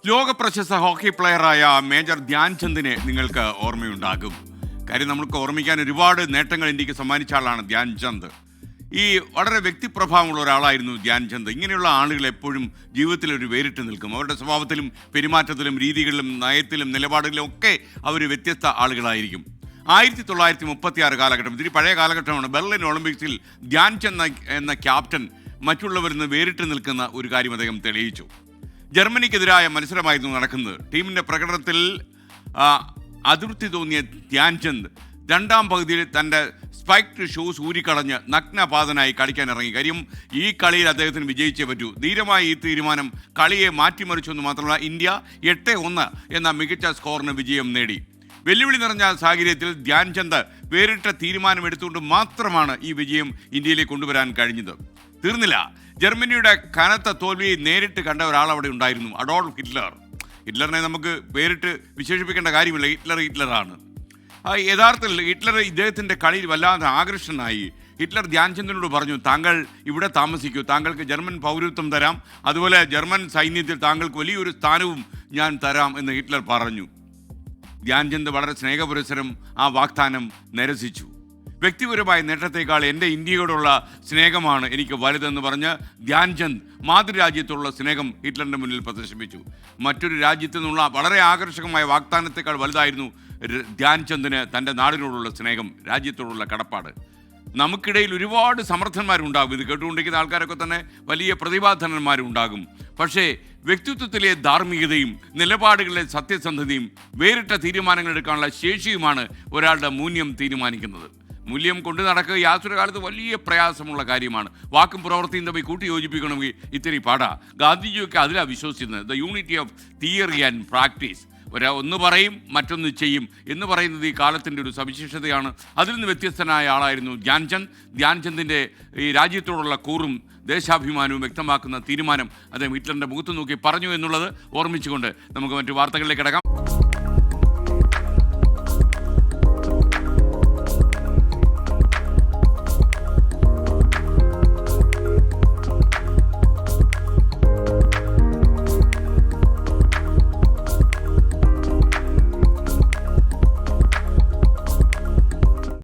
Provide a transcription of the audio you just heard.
ലോക പ്രശസ്ത hockey പ്ലെയറായ major ധ്യാൻചന്ദിനെ നിങ്ങൾക്ക് ഓർമ്മയുണ്ടാകും. കാര്യം നമ്മൾക്ക് ഓർമ്മിക്കാൻ ഒരുപാട് നേട്ടങ്ങൾ ഇന്ത്യക്ക് സമ്മാനിച്ച ആളാണ് ധ്യാൻചന്ദ്. ഈ വളരെ വ്യക്തിപ്രഭാവമുള്ള ഒരാളായിരുന്നു ധ്യാൻചന്ദ്. ഇങ്ങനെയുള്ള ആളുകൾ എപ്പോഴും ജീവിതത്തിൽ ഒരു വേറിട്ട് നിൽക്കും. അവരുടെ സ്വഭാവത്തിലും പെരുമാറ്റത്തിലും രീതികളിലും നയത്തിലും നിലപാടുകളിലും ഒക്കെ അവർ വ്യത്യസ്ത ആളുകളായിരിക്കും. 1936 കാലഘട്ടം, ഇത്തിരി പഴയ കാലഘട്ടമാണ്. ബെർലിൻ ഒളിമ്പിക്സിൽ ധ്യാൻചന്ദ് എന്ന ക്യാപ്റ്റൻ മറ്റുള്ളവരിൽ നിന്ന് വേറിട്ട് നിൽക്കുന്ന ഒരു കാര്യം അദ്ദേഹം തെളിയിച്ചു. ജർമ്മനിക്കെതിരായ മത്സരമായിരുന്നു നടക്കുന്നത്. ടീമിൻ്റെ പ്രകടനത്തിൽ അതൃപ്തി തോന്നിയ ധ്യാൻചന്ദ് രണ്ടാം പകുതിയിൽ തൻ്റെ സ്പൈക്ഡ് ഷൂസ് ഊരിക്കളഞ്ഞ് നഗ്നപാതനായി കളിക്കാൻ ഇറങ്ങി. കാര്യം ഈ കളിയിൽ അദ്ദേഹത്തിന് വിജയിച്ചേ പറ്റൂ. ധീരമായ ഈ തീരുമാനം കളിയെ മാറ്റിമറിച്ചു എന്ന് മാത്രമല്ല, ഇന്ത്യ 8-1 എന്ന മികച്ച സ്കോറിന് വിജയം നേടി. വെല്ലുവിളി നിറഞ്ഞ സാഹചര്യത്തിൽ ധ്യാൻചന്ദ് വേറിട്ട തീരുമാനമെടുത്തുകൊണ്ട് മാത്രമാണ് ഈ വിജയം ഇന്ത്യയിലേക്ക് കൊണ്ടുവരാൻ കഴിഞ്ഞത്. തീർന്നില്ല. ജർമ്മനിയുടെ കനത്ത തോൽവിയെ നേരിട്ട് കണ്ട ഒരാൾ അവിടെ ഉണ്ടായിരുന്നു, അഡോൾഫ് ഹിറ്റ്ലർ. ഹിറ്റ്ലറിനെ നമുക്ക് പേരിട്ട് വിശേഷിപ്പിക്കേണ്ട കാര്യമില്ല. ഹിറ്റ്ലറാണ്. യഥാർത്ഥത്തിൽ ഹിറ്റ്ലർ ഇദ്ദേഹത്തിൻ്റെ കളിയിൽ വല്ലാതെ ആകർഷണനായി. ഹിറ്റ്ലർ ധ്യാൻചന്ദിനോട് പറഞ്ഞു, താങ്കൾ ഇവിടെ താമസിക്കൂ, താങ്കൾക്ക് ജർമ്മൻ പൗരത്വം തരാം, അതുപോലെ ജർമ്മൻ സൈന്യത്തിൽ താങ്കൾക്ക് വലിയൊരു സ്ഥാനവും ഞാൻ തരാം എന്ന് ഹിറ്റ്ലർ പറഞ്ഞു. ധ്യാൻചന്ദ് വളരെ സ്നേഹപുരസരം ആ വാഗ്ദാനം നിരസിച്ചു. വ്യക്തിപരമായ നേട്ടത്തേക്കാൾ എൻ്റെ ഇന്ത്യയോടുള്ള സ്നേഹമാണ് എനിക്ക് വലുതെന്ന് പറഞ്ഞ് ധ്യാൻചന്ദ് മാതൃരാജ്യത്തുള്ള സ്നേഹം ഹിറ്റ്ലറിൻ്റെ മുന്നിൽ പ്രദർശിപ്പിച്ചു. മറ്റൊരു രാജ്യത്തു നിന്നുള്ള വളരെ ആകർഷകമായ വാഗ്ദാനത്തേക്കാൾ വലുതായിരുന്നു ധ്യാൻചന്ദിന് തൻ്റെ നാടിനോടുള്ള സ്നേഹം, രാജ്യത്തോടുള്ള കടപ്പാട്. നമുക്കിടയിൽ ഒരുപാട് സമർത്ഥന്മാരുണ്ടാകും. ഇത് കേട്ടുകൊണ്ടിരിക്കുന്ന ആൾക്കാരൊക്കെ തന്നെ വലിയ പ്രതിഭാധനന്മാരും ഉണ്ടാകും. പക്ഷേ വ്യക്തിത്വത്തിലെ ധാർമ്മികതയും നിലപാടുകളിലെ സത്യസന്ധതയും വേറിട്ട തീരുമാനങ്ങൾ എടുക്കാനുള്ള ശേഷിയുമാണ് ഒരാളുടെ മൂല്യം തീരുമാനിക്കുന്നത്. മൂല്യം കൊണ്ടു നടക്കുക യാതൊരു കാലത്ത് വലിയ പ്രയാസമുള്ള കാര്യമാണ്. വാക്കും പ്രവൃത്തിയും തമ്മിൽ കൂട്ടി യോജിപ്പിക്കണമെങ്കിൽ ഇത്തിരി പാടാ. ഗാന്ധിജിയൊക്കെ അതിലാണ് വിശ്വസിക്കുന്നത്. The unity of theory and practice. ഒന്ന് പറയും, മറ്റൊന്ന് ചെയ്യും എന്ന് പറയുന്നത് ഈ കാലത്തിൻ്റെ ഒരു സവിശേഷതയാണ്. അതിൽ നിന്ന് വ്യത്യസ്തനായ ആളായിരുന്നു ധ്യാൻചന്ദ്. ധ്യാൻചന്ദിൻ്റെ ഈ രാജ്യത്തോടുള്ള കൂറും ദേശാഭിമാനവും വ്യക്തമാക്കുന്ന തീരുമാനം അദ്ദേഹം ഹിറ്റ്ലറിൻ്റെ മുഖത്ത് നോക്കി പറഞ്ഞു എന്നുള്ളത് ഓർമ്മിച്ചുകൊണ്ട് നമുക്ക് മറ്റു വാർത്തകളിലേക്ക് കിടക്കാം.